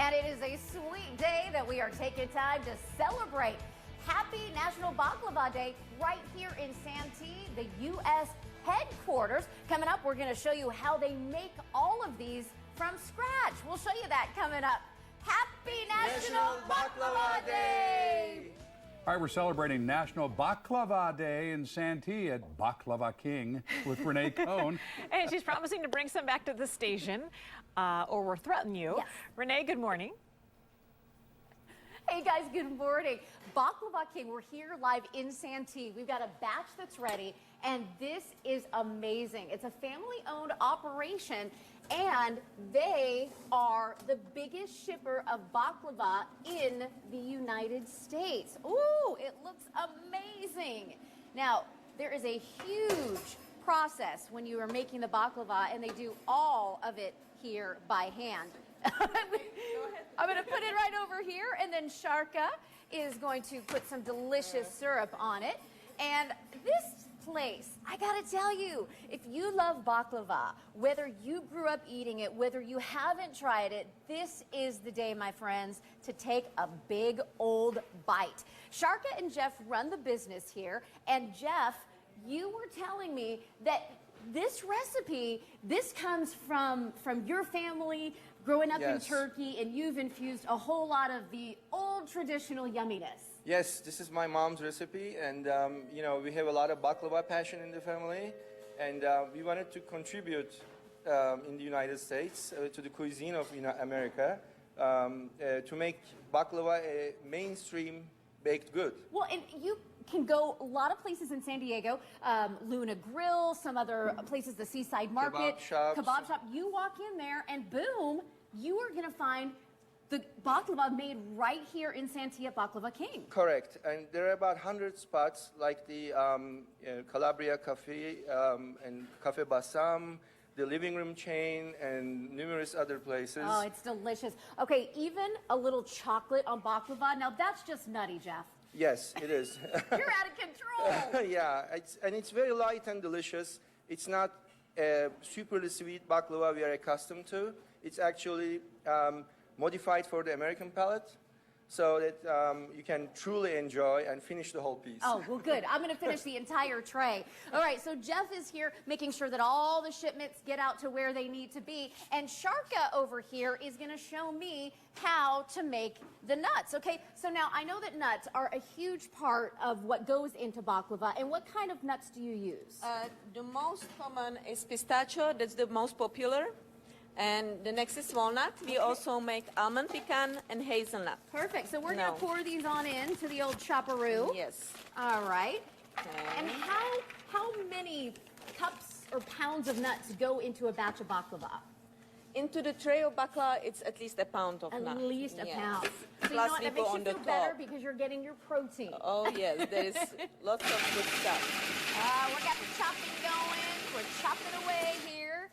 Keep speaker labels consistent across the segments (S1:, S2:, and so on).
S1: And it is a sweet day that we are taking time to celebrate. Happy National Baklava Day right here in Santee, the U.S. headquarters. Coming up, we're going to show you how they make all of these from scratch. We'll show you that coming up. Happy National Baklava Day!
S2: All right, we're celebrating National Baklava Day in Santee at Baklava King with Renee Cohn.
S3: And she's promising to bring some back to the station, or we're threatening you.
S1: Yes.
S3: Renee, good morning.
S1: Hey guys, good morning. Baklava King, we're here live in Santee. We've got a batch that's ready, and this is amazing. It's a family-owned operation, and they are the biggest shipper of baklava in the United States. Ooh, it looks amazing. Now, there is a huge process when you are making the baklava, and they do all of it here by hand. I'm going to put it right over here, and then Sharka is going to put some delicious syrup on it. And this place, I got to tell you, if you love baklava, whether you grew up eating it, whether you haven't tried it, this is the day, my friends, to take a big old bite. Sharka and Jeff run the business here, and Jeff, you were telling me that this recipe, this comes from your family growing up in Turkey, and you've infused a whole lot of the old traditional yumminess.
S4: Yes, this is my mom's recipe, and you know, we have a lot of baklava passion in the family, and we wanted to contribute in the United States to the cuisine of America to make baklava a mainstream baked good.
S1: Well, and you can go a lot of places in San Diego, Luna Grill, some other places, the Seaside Market, kebab shop. You walk in there and boom, you are going to find the baklava made right here in Santee at Baklava King.
S4: Correct, and there are about 100 spots like the Calabria Cafe and Cafe Bassam, the Living Room chain, and numerous other places.
S1: Oh, it's delicious. Okay, even a little chocolate on baklava. Now that's just nutty, Jeff.
S4: Yes, it is.
S1: You're out of control.
S4: Yeah, it's very light and delicious. It's not superly sweet baklava we are accustomed to. It's actually modified for the American palate, so that you can truly enjoy and finish the whole piece.
S1: Oh, well, good. I'm going to finish the entire tray. All right, so Jeff is here making sure that all the shipments get out to where they need to be, and Sharka over here is going to show me how to make the nuts. Okay, so now I know that nuts are a huge part of what goes into baklava, and what kind of nuts do you use?
S5: The most common is pistachio. That's the most popular. And the next is walnut. We also make almond, pecan, and hazelnut.
S1: Perfect. So we're going to pour these on in to the old chopperoo.
S5: Yes.
S1: All right.
S5: Okay.
S1: And how many cups or pounds of nuts go into a batch of baklava?
S5: Into the tray of baklava, it's at least a pound of nuts.
S1: At least a pound. So
S5: Plus
S1: you know what,
S5: we
S1: that
S5: go
S1: makes
S5: on
S1: you
S5: the
S1: feel better
S5: top.
S1: because you're getting your protein.
S5: Oh, yes. There is lots of good stuff.
S1: We got the chopping going. We're chopping away here.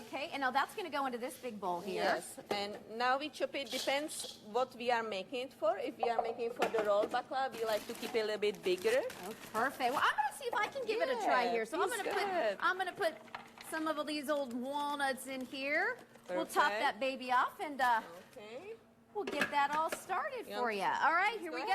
S1: Okay, and now that's going to go into this big bowl here.
S5: Yes, and now we chop it. Depends what we are making it for. If we are making for the rolled baklava, we like to keep it a little bit bigger.
S1: Oh, perfect. Well, I'm going to see if I can give it a try here. So I'm going to put some of these old walnuts in here.
S5: Perfect.
S1: We'll top that baby off, and
S5: Okay.
S1: we'll get that all started for you. All right, here we go.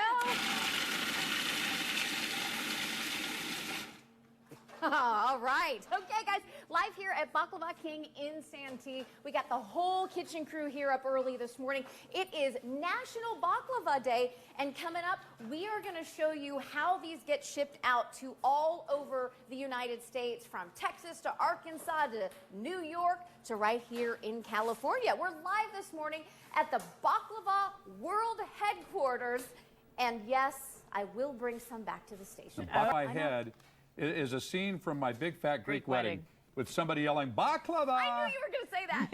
S1: All right. Okay, guys, live here at Baklava King in Santee. We got the whole kitchen crew here up early this morning. It is National Baklava Day, and coming up, we are going to show you how these get shipped out to all over the United States, from Texas to Arkansas to New York to right here in California. We're live this morning at the Baklava World Headquarters, and yes, I will bring some back to the station.
S2: Above my head is a scene from My Big Fat Greek Wedding with somebody yelling, "Baklava!"
S1: I knew you were going to say that.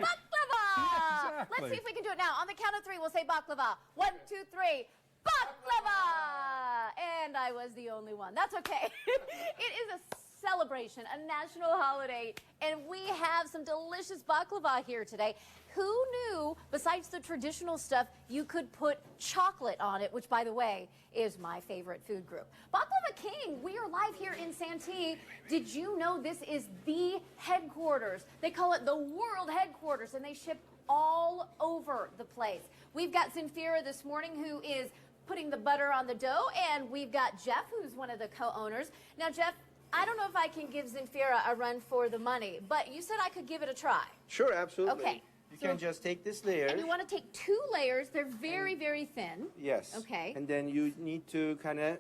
S1: Baklava!
S2: Exactly.
S1: Let's see if we can do it now. On the count of three, we'll say baklava. 1, 2, 3. Baklava! And I was the only one. That's okay. It is a celebration, a national holiday, and we have some delicious baklava here today. Who knew, besides the traditional stuff, you could put chocolate on it, which, by the way, is my favorite food group. Baklava King. We are live here in Santee. Did you know this is the headquarters? They call it the world headquarters, and they ship all over the place. We've got Zinfira this morning, who is putting the butter on the dough, and we've got Jeff, who's one of the co-owners. Now, Jeff, I don't know if I can give Zinfira a run for the money, but you said I could give it a try.
S4: Sure, absolutely.
S1: Okay.
S4: You can just take this layer.
S1: And you want to take 2 layers. They're very, very thin.
S4: Yes.
S1: Okay.
S4: And then you need to kind of,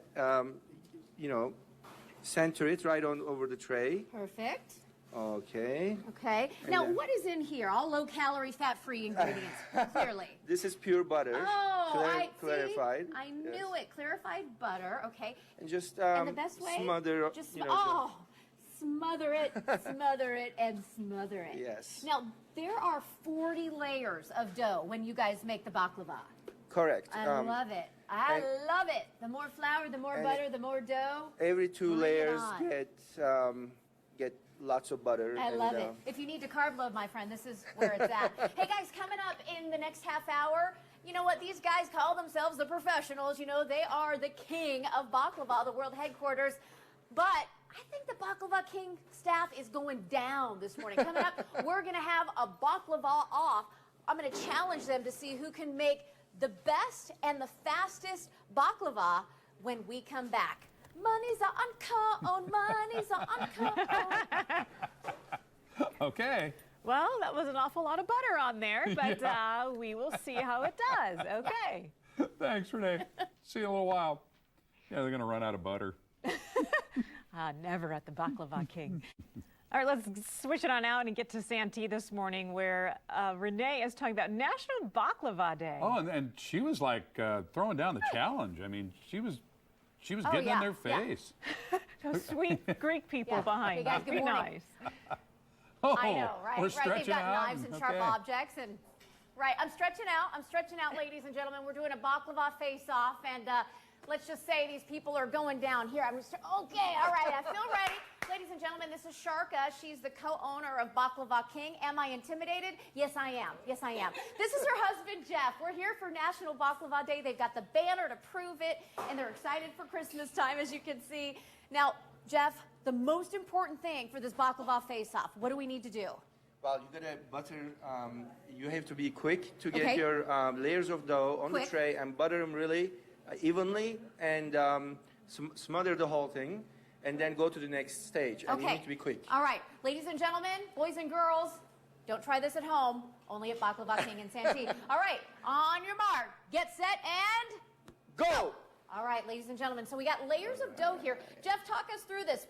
S4: center it right on over the tray.
S1: Perfect.
S4: Okay.
S1: Okay.
S4: And
S1: Now,
S4: then-
S1: what is in here? All low-calorie, fat-free ingredients, clearly.
S4: This is pure butter.
S1: Oh,
S4: clarified.
S1: See? I knew it. Clarified butter. Okay.
S4: And just
S1: And the best way?
S4: smother.
S1: Just smother it, smother it, and smother it.
S4: Yes.
S1: Now, there are 40 layers of dough when you guys make the baklava.
S4: Correct.
S1: I love it. I love it. The more flour, the more
S4: and
S1: butter, the more dough.
S4: Every 2
S1: Bring it
S4: layers
S1: on.
S4: get lots of butter.
S1: I love it. If you need to carb load, my friend, this is where it's at. Hey, guys, coming up in the next half hour, you know what? These guys call themselves the professionals. You know, they are the king of baklava, the world headquarters. But I think the Baklava King staff is going down this morning. Coming up, we're going to have a baklava off. I'm going to challenge them to see who can make the best and the fastest baklava when we come back. Money's on money's on
S2: Okay.
S3: Well, that was an awful lot of butter on there, but we will see how it does. Okay.
S2: Thanks, Renee. See you in a little while. Yeah, they're going to run out of butter.
S3: Never at the Baklava King. All right, let's switch it on out and get to Santee this morning, where Renee is talking about National Baklava Day.
S2: Oh, and she was like throwing down the challenge. I mean, she was getting in their face.
S3: Those sweet Greek people behind.
S1: Okay, guys, good
S3: Be
S1: morning.
S3: nice.
S2: Oh,
S1: I know, right?
S2: We're
S1: Right.
S2: stretching
S1: They've got
S2: out.
S1: knives and sharp objects, and right. I'm stretching out, ladies and gentlemen. We're doing a baklava face-off, and let's just say these people are going down here. Okay, all right. I feel ready, ladies and gentlemen. This is Sharka. She's the co-owner of Baklava King. Am I intimidated? Yes, I am. Yes, I am. This is her husband, Jeff. We're here for National Baklava Day. They've got the banner to prove it, and they're excited for Christmas time, as you can see. Now, Jeff, the most important thing for this baklava face-off, what do we need to do?
S4: Well, you gotta butter. You have to be quick to get
S1: Okay.
S4: your layers of dough on
S1: Quick.
S4: the tray and butter them really evenly, and smother the whole thing, and then go to the next stage. And you need to be quick.
S1: All right. Ladies and gentlemen, boys and girls, don't try this at home. Only at Baklava King in Santee. All right. On your mark. Get set and...
S4: Go!
S1: All right, ladies and gentlemen. So we got layers of dough here. Jeff, talk us through this.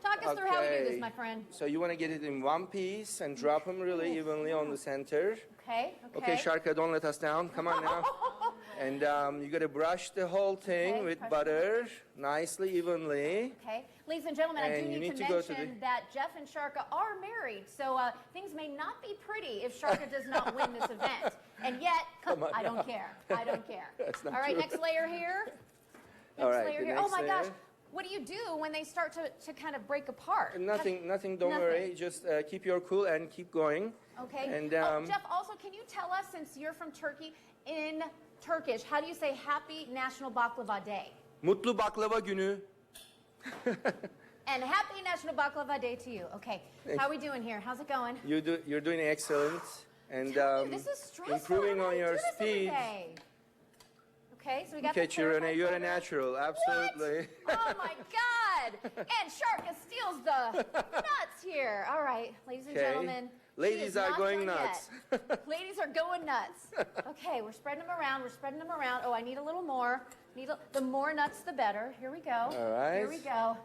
S1: Talk us through how we do this, my friend.
S4: So you want to get it in one piece and drop them really evenly on the center.
S1: Okay.
S4: Okay, Sharka, don't let us down. Come on now. And you got to brush the whole thing
S1: Okay,
S4: with
S1: brush
S4: butter nicely, evenly.
S1: Okay. Ladies and gentlemen, I do
S4: And you
S1: need to
S4: go to
S1: mention that Jeff and Sharka are married, so things may not be pretty if Sharka does not win this event. And yet,
S4: Come on
S1: I don't
S4: now.
S1: care. I don't care.
S4: That's not
S1: All right,
S4: true.
S1: next layer here.
S4: All right,
S1: Layer
S4: the
S1: here.
S4: next
S1: Oh my gosh.
S4: layer.
S1: What do you do when they start to kind of break apart?
S4: Nothing, don't
S1: Nothing.
S4: worry. Just keep your cool and keep going.
S1: Okay.
S4: And
S1: Jeff, also, can you tell us, since you're from Turkey, in Turkish, how do you say Happy National Baklava Day?
S4: Mutlu baklava günü.
S1: And Happy National Baklava Day to you. Okay. How are we doing here? How's it going?
S4: You're doing excellent. And
S1: This is stressful.
S4: improving
S1: I
S4: on
S1: don't
S4: your
S1: do this every
S4: speed.
S1: day. Okay, so we got
S4: Okay,
S1: the clarified
S4: Renee, you're a
S1: butter.
S4: natural. Absolutely.
S1: What? Oh my God! And Sharka steals the nuts here. All right, ladies and
S4: Okay.
S1: gentlemen. she
S4: Ladies
S1: is
S4: are
S1: not
S4: going
S1: done
S4: nuts.
S1: yet. Ladies are going nuts. Okay, we're spreading them around. We're spreading them around. Oh, I need a little more. The more nuts, the better. Here we go.
S4: All right.
S1: Here we go.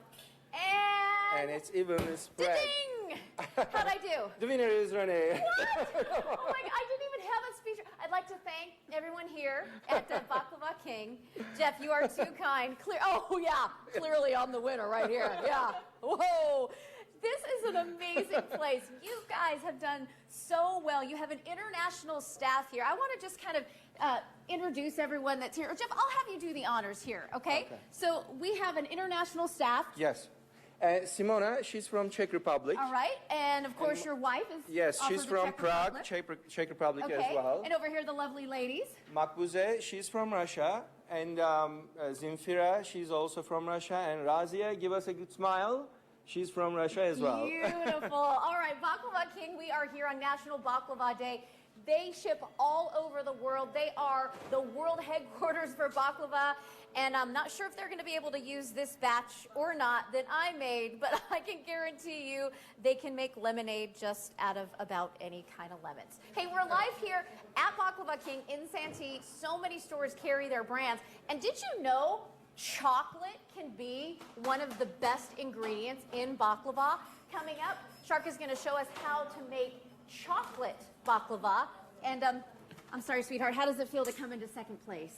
S4: And it's evenly spread.
S1: ding! How'd I do?
S4: The winner is Renee.
S1: What? Oh my God, I didn't even have a speech. I'd like to thank everyone here at the Baklava King. Jeff, you are too kind. Oh yeah, clearly I'm the winner right here. Yeah. Whoa. This is an amazing place. You guys have done so well. You have an international staff here. I want to just kind of introduce everyone that's here. Jeff, I'll have you do the honors here, okay? So we have an international staff.
S4: Yes. Simona, she's from Czech Republic.
S1: All right, and of course your wife is
S4: Yes,
S1: also
S4: she's
S1: the
S4: from
S1: Czech
S4: Prague,
S1: Republic.
S4: Czech Republic
S1: Okay,
S4: as well.
S1: and over here the lovely ladies.
S4: Makbuze, she's from Russia. And Zemfira, she's also from Russia. And Razia, give us a good smile. She's from Russia as well.
S1: Beautiful. All right, Baklava King, we are here on National Baklava Day. They ship all over the world. They are the world headquarters for baklava. And I'm not sure if they're going to be able to use this batch or not that I made, but I can guarantee you they can make lemonade just out of about any kind of lemons. Hey, we're live here at Baklava King in Santee. So many stores carry their brands. And did you know chocolate can be one of the best ingredients in baklava? Coming up, Shark is going to show us how to make chocolate baklava. And I'm sorry, sweetheart, how does it feel to come into second place?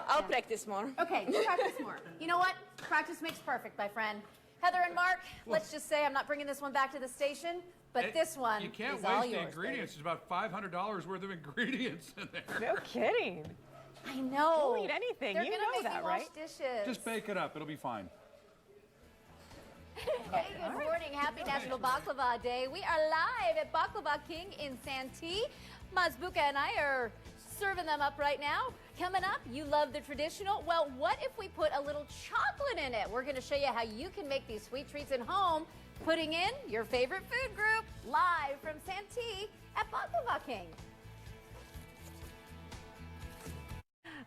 S5: I'll practice more.
S1: Okay, practice more. You know what? Practice makes perfect, my friend. Heather and Mark, let's just say I'm not bringing this one back to the station, but this one
S2: You can't
S1: is all
S2: waste the
S1: yours,
S2: ingredients. There's about $500 worth of ingredients in there.
S3: No kidding.
S1: baby. I know.
S3: Don't eat anything.
S1: They're
S3: You
S1: gonna
S3: know
S1: make
S3: that,
S1: you
S3: right?
S1: wash dishes.
S2: Just bake it up. It'll be fine.
S1: Hey, good morning. Happy National Baklava Day. We are live at Baklava King in Santee. Mazbuka and I are serving them up right now. Coming up, you love the traditional. Well, what if we put a little chocolate in it? We're going to show you how you can make these sweet treats at home, putting in your favorite food group, live from Santee at Baklava King.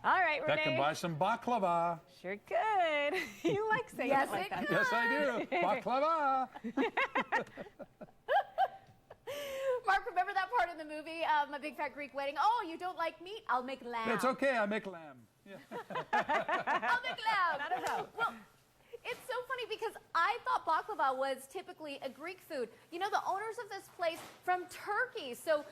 S3: All right, Renee.
S2: That can buy some baklava.
S3: Sure could. You like saying
S1: Yes,
S3: it like
S1: it
S3: that.
S1: could.
S2: Yes, I do. Baklava.
S1: Mark, remember that part in the movie, A Big Fat Greek Wedding? Oh, you don't like meat? I'll make lamb.
S2: It's okay. I make lamb. Yeah.
S1: I'll make lamb.
S3: Not a no.
S1: Well, it's so funny because I thought baklava was typically a Greek food. You know, the owners of this place from Turkey, so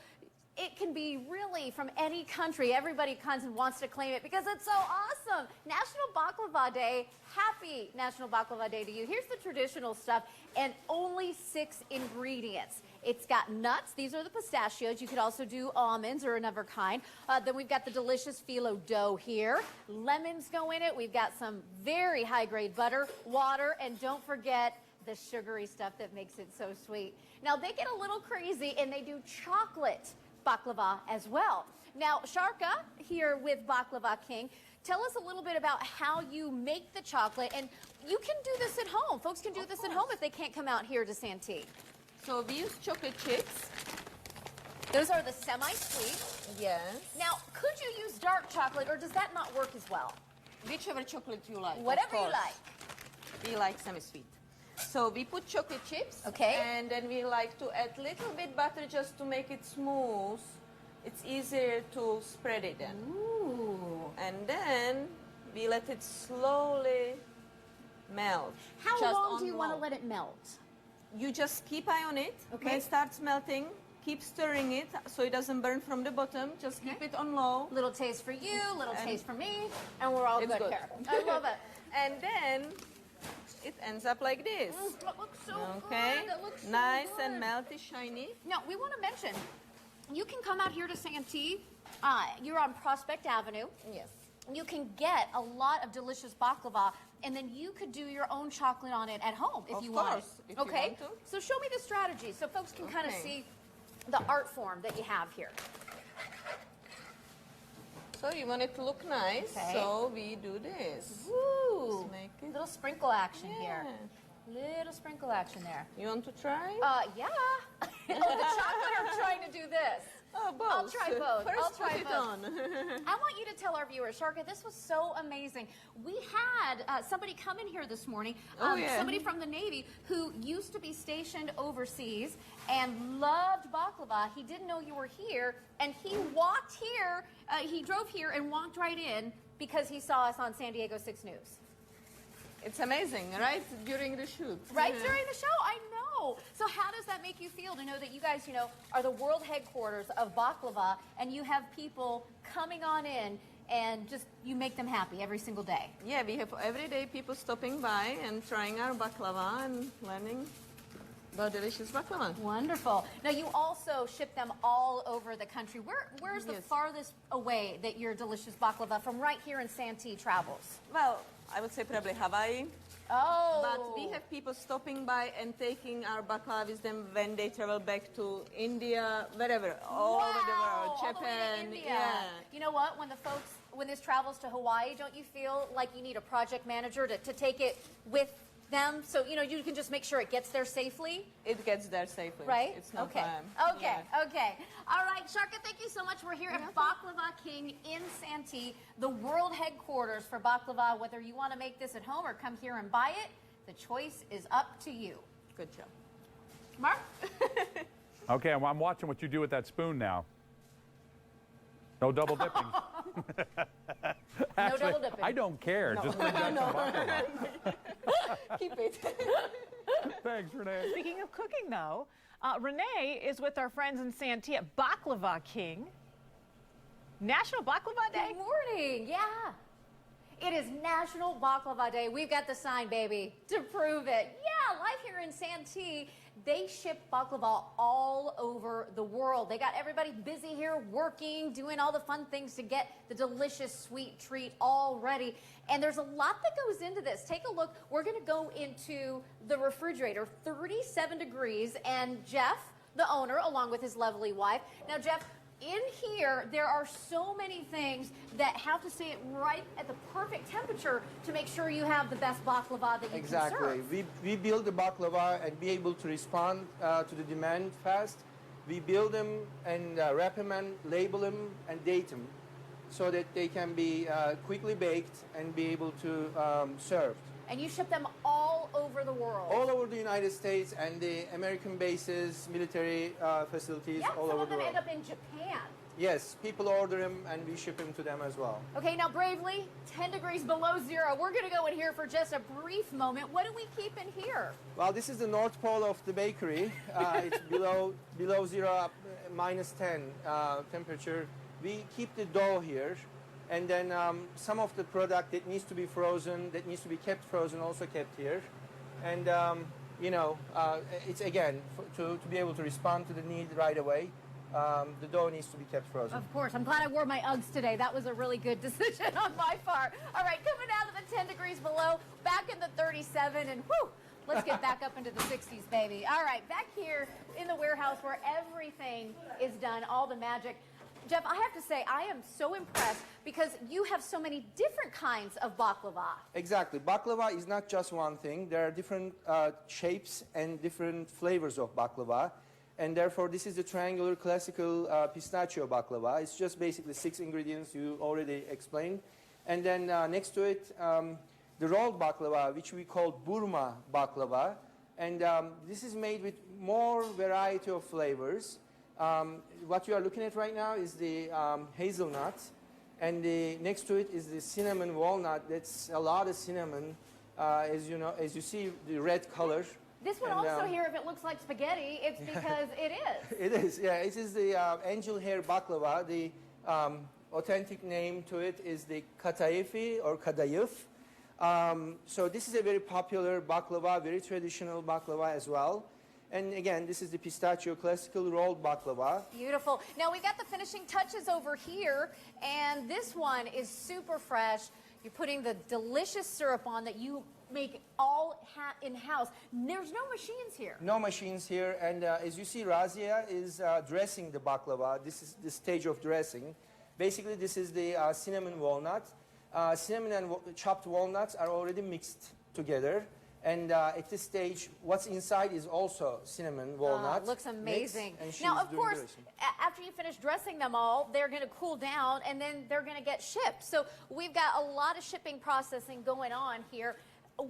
S1: it can be really from any country. Everybody comes and wants to claim it because it's so awesome. National Baklava Day. Happy National Baklava Day to you. Here's the traditional stuff and only 6 ingredients. It's got nuts. These are the pistachios. You could also do almonds or another kind. Then we've got the delicious phyllo dough here. Lemons go in it. We've got some very high-grade butter, water, and don't forget the sugary stuff that makes it so sweet. Now, they get a little crazy, and they do chocolate baklava as well. Now, Sharka here with Baklava King, tell us a little bit about how you make the chocolate, and you can do this at home. Folks can do this at home if they can't come out here to Santee.
S5: So we use chocolate chips.
S1: Those are the semi-sweet.
S5: Yes.
S1: Now, could you use dark chocolate, or does that not work as well?
S5: Whichever chocolate you like. of
S1: Whatever you
S5: course.
S1: like.
S5: We like semi-sweet. So we put chocolate chips.
S1: Okay.
S5: And then we like to add little bit butter just to make it smooth. It's easier to spread it in.
S1: Ooh.
S5: And then we let it slowly melt.
S1: How
S5: just
S1: long
S5: on
S1: do you want to
S5: low.
S1: let it melt?
S5: You just keep eye on it.
S1: Okay.
S5: When it starts melting, keep stirring it so it doesn't burn from the bottom. Just keep it on low.
S1: Little taste for you, little
S5: And
S1: taste for me, and we're all
S5: it's
S1: good,
S5: good.
S1: here. I love it.
S5: And then it ends up like this.
S1: That looks so
S5: Okay?
S1: good. That looks so
S5: Nice
S1: good.
S5: and melty, shiny.
S1: Now, we want to mention, you can come out here to Santee. You're on Prospect Avenue.
S5: Yes.
S1: You can get a lot of delicious baklava, and then you could do your own chocolate on it at home if
S5: Of
S1: you want.
S5: course, if you
S1: Okay?
S5: want to.
S1: So show me the strategy so folks can kind of
S5: Okay.
S1: see the art form that you have here.
S5: So you want it to look nice,
S1: Okay.
S5: so we do this.
S1: Woo!
S5: Just make it-
S1: Little sprinkle action here.
S5: Yeah.
S1: Little sprinkle action there.
S5: You want to try?
S1: Yeah. Oh, the chocolate or trying to do this?
S5: Oh, both.
S1: I'll try both.
S5: First
S1: I'll try
S5: put it
S1: both.
S5: on.
S1: I want you to tell our viewers, Sharka, this was so amazing. We had somebody come in here this morning,
S5: Oh, yeah.
S1: somebody from the Navy who used to be stationed overseas and loved baklava. He didn't know you were here, and he walked here, he drove here and walked right in because he saw us on San Diego 6 News.
S5: It's amazing, right? During the shoot.
S1: Right
S5: Yeah.
S1: during the show, I know. So how does that make you feel to know that you guys, are the world headquarters of baklava, and you have people coming on in and just you make them happy every single day?
S5: Yeah, we have everyday people stopping by and trying our baklava and learning about delicious baklava.
S1: Wonderful. Now you also ship them all over the country. Where's the
S5: Yes.
S1: farthest away that your delicious baklava from right here in Santee travels?
S5: Well, I would say probably Hawaii.
S1: Oh.
S5: But we have people stopping by and taking our baklava with them when they travel back to India, wherever, all over the world,
S1: all the way to
S5: Japan.
S1: India.
S5: Yeah.
S1: You know what? When the folks when this travels to Hawaii, don't you feel like you need a project manager to take it with them? So, you know, you can just make sure it gets there safely?
S5: It gets there safely.
S1: Right?
S5: It's no
S1: okay.
S5: problem.
S1: Okay,
S5: Yeah.
S1: okay. All right, Sharka, thank you so much. We're here at Baklava King in Santee, the world headquarters for baklava. Whether you want to make this at home or come here and buy it, the choice is up to you.
S5: Good job.
S1: Mark?
S2: Okay, I'm watching what you do with that spoon now. No double dipping.
S1: No double dipping.
S2: I don't care. Just bring back some baklava.
S5: Keep it.
S2: Thanks, Renee.
S3: Speaking of cooking, though, Renee is with our friends in Santee at Baklava King. National Baklava Day?
S1: Good morning. Yeah. It is National Baklava Day. We've got the sign, baby, to prove it. Yeah, live here in Santee, they ship baklava all over the world. They got everybody busy here working, doing all the fun things to get the delicious sweet treat all ready. And there's a lot that goes into this. Take a look. We're going to go into the refrigerator, 37 degrees, and Jeff, the owner, along with his lovely wife. Now, Jeff, in here, there are so many things that have to stay right at the perfect temperature to make sure you have the best baklava that you can serve.
S4: We build the baklava and be able to respond to the demand fast. We build them and wrap them and label them and date them so that they can be quickly baked and be able to served.
S1: And you ship them all over the world.
S4: All over the United States and the American bases, military facilities,
S1: Yeah,
S4: all
S1: some
S4: over
S1: of
S4: the
S1: them
S4: world.
S1: end up in Japan.
S4: Yes, people order them and we ship them to them as well.
S1: Okay, now bravely, 10 degrees below zero. We're going to go in here for just a brief moment. What do we keep in here?
S4: Well, this is the North Pole of the bakery. It's below zero, minus 10 temperature. We keep the dough here. And then some of the product that needs to be frozen, that needs to be kept frozen, also kept here. And, you know, it's again, to be able to respond to the need right away, the dough needs to be kept frozen.
S1: Of course. I'm glad I wore my Uggs today. That was a really good decision on my part. All right, coming out of the 10 degrees below, back in the 37, and whew, let's get back up into the 60s, baby. All right, back here in the warehouse where everything is done, all the magic. Jeff, I have to say, I am so impressed because you have so many different kinds of baklava.
S4: Exactly. Baklava is not just one thing. There are different shapes and different flavors of baklava. And therefore, this is the triangular classical pistachio baklava. It's just basically 6 ingredients you already explained. And then next to it, the rolled baklava, which we call Burma baklava. And this is made with more variety of flavors. What you are looking at right now is the hazelnut, and next to it is the cinnamon walnut. That's a lot of cinnamon, as you know, as you see the red color.
S1: This one
S4: and,
S1: also here, if it looks like spaghetti, it's because it is.
S4: It is, yeah. It is the angel hair baklava. The authentic name to it is the kataifi or kadayif. So this is a very popular baklava, very traditional baklava as well. And again, this is the pistachio classical rolled baklava.
S1: Beautiful. Now we've got the finishing touches over here, and this one is super fresh. You're putting the delicious syrup on that you make all in-house. There's no machines here.
S4: No machines here, and as you see, Razia is dressing the baklava. This is the stage of dressing. Basically, this is the cinnamon walnut. Cinnamon and chopped walnuts are already mixed together. And at this stage, what's inside is also cinnamon walnut.
S1: Looks amazing.
S4: Now,
S1: of course, after you finish dressing them all, they're going to cool down, and then they're going to get shipped. So we've got a lot of shipping processing going on here.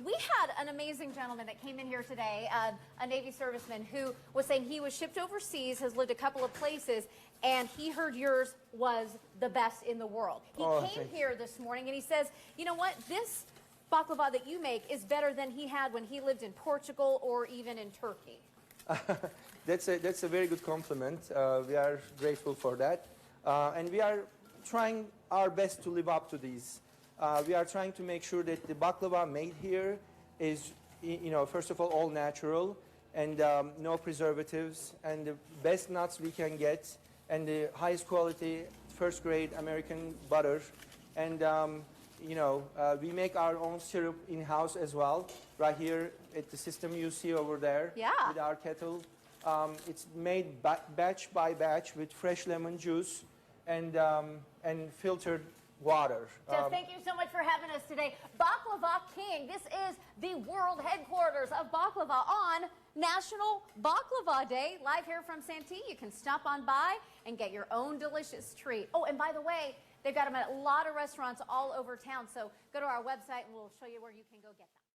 S1: We had an amazing gentleman that came in here today, a Navy serviceman, who was saying he was shipped overseas, has lived a couple of places, and he heard yours was the best in the world. He came here this morning, and he says, you know what, this baklava that you make is better than he had when he lived in Portugal or even in Turkey.
S4: That's a very good compliment. We are grateful for that. And we are trying our best to live up to these. We are trying to make sure that the baklava made here is, you know, first of all natural and no preservatives and the best nuts we can get and the highest quality first grade American butter. And you know, we make our own syrup in-house as well, right here at the system you see over there with our kettle. It's made batch by batch with fresh lemon juice and filtered water.
S1: Jeff, thank you so much for having us today. Baklava King, this is the world headquarters of baklava on National Baklava Day. Live here from Santee, you can stop on by and get your own delicious treat. Oh, and by the way, they've got them at a lot of restaurants all over town, so go to our website and we'll show you where you can go get them.